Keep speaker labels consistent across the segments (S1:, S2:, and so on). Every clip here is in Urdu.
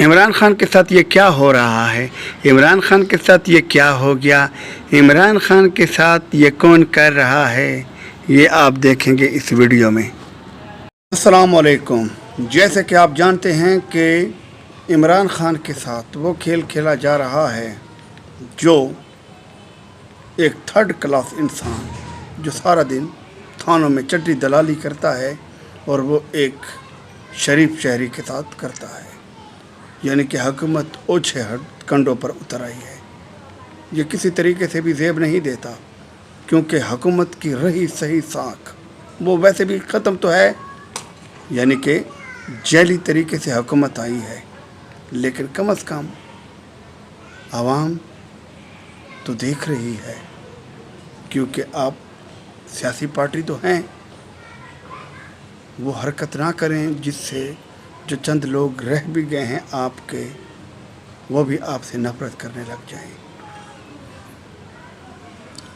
S1: عمران خان کے ساتھ یہ کیا ہو رہا ہے؟ عمران خان کے ساتھ یہ کیا ہو گیا؟ عمران خان کے ساتھ یہ کون کر رہا ہے؟ یہ آپ دیکھیں گے اس ویڈیو میں۔ السلام علیکم۔ جیسے کہ آپ جانتے ہیں کہ عمران خان کے ساتھ وہ کھیل کھیلا جا رہا ہے جو ایک تھرڈ کلاس انسان جو سارا دن تھانوں میں چٹی دلالی کرتا ہے اور وہ ایک شریف شہری کے ساتھ کرتا ہے، یعنی کہ حکومت اوچھے کنڈوں پر اتر آئی ہے۔ یہ کسی طریقے سے بھی زیب نہیں دیتا کیونکہ حکومت کی رہی صحیح ساکھ وہ ویسے بھی ختم تو ہے، یعنی کہ جیلی طریقے سے حکومت آئی ہے، لیکن کم از کم عوام تو دیکھ رہی ہے کیونکہ آپ سیاسی پارٹی تو ہیں، وہ حرکت نہ کریں جس سے جو چند لوگ رہ بھی گئے ہیں آپ کے، وہ بھی آپ سے نفرت کرنے لگ جائیں۔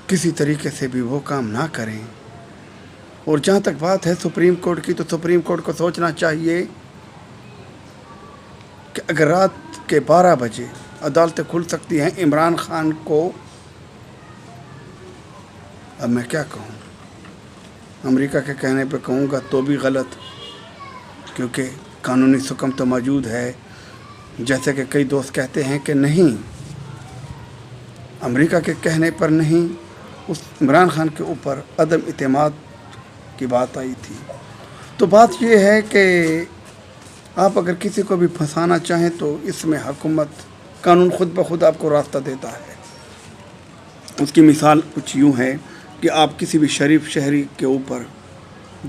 S1: کسی طریقے سے بھی وہ کام نہ کریں۔ اور جہاں تک بات ہے سپریم کورٹ کی، تو سپریم کورٹ کو سوچنا چاہیے کہ اگر رات کے 12 بجے عدالتیں کھل سکتی ہیں عمران خان کو، اب میں کیا کہوں، امریکہ کے کہنے پہ کہوں گا تو بھی غلط، کیونکہ قانونی حکم تو موجود ہے۔ جیسے کہ کئی دوست کہتے ہیں کہ نہیں، امریکہ کے کہنے پر نہیں، اس عمران خان کے اوپر عدم اعتماد کی بات آئی تھی۔ تو بات یہ ہے کہ آپ اگر کسی کو بھی پھنسانا چاہیں تو اس میں حکومت، قانون خود بخود آپ کو راستہ دیتا ہے۔ اس کی مثال کچھ یوں ہے کہ آپ کسی بھی شریف شہری کے اوپر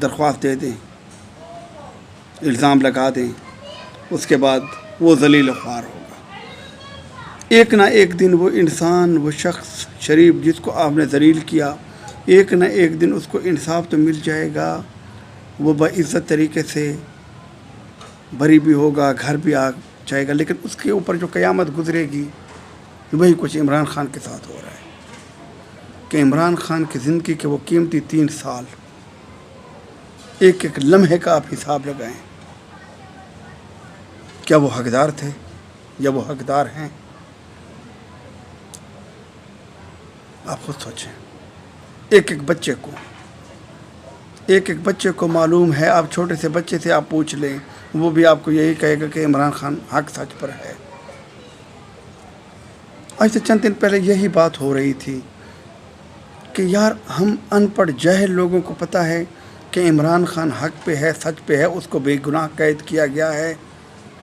S1: درخواست دے دیں، الزام لگا دیں، اس کے بعد وہ ذلیل و خوار ہوگا۔ ایک نہ ایک دن وہ انسان، وہ شخص شریف جس کو آپ نے ذلیل کیا، ایک نہ ایک دن اس کو انصاف تو مل جائے گا، وہ باعزت طریقے سے بری بھی ہوگا، گھر بھی آ جائے گا، لیکن اس کے اوپر جو قیامت گزرے گی وہی کچھ عمران خان کے ساتھ ہو رہا ہے کہ عمران خان کی زندگی کے وہ قیمتی 3 سال، ایک ایک لمحے کا آپ حساب لگائیں، کیا وہ حقدار تھے یا وہ حقدار ہیں؟ آپ خود سوچیں۔ ایک ایک بچے کو معلوم ہے، آپ چھوٹے سے بچے سے آپ پوچھ لیں، وہ بھی آپ کو یہی کہے گا کہ عمران خان حق سچ پر ہے۔ آج سے چند دن پہلے یہی بات ہو رہی تھی کہ یار ہم ان پڑھ جاہل لوگوں کو پتہ ہے کہ عمران خان حق پہ ہے، سچ پہ ہے، اس کو بے گناہ قید کیا گیا ہے،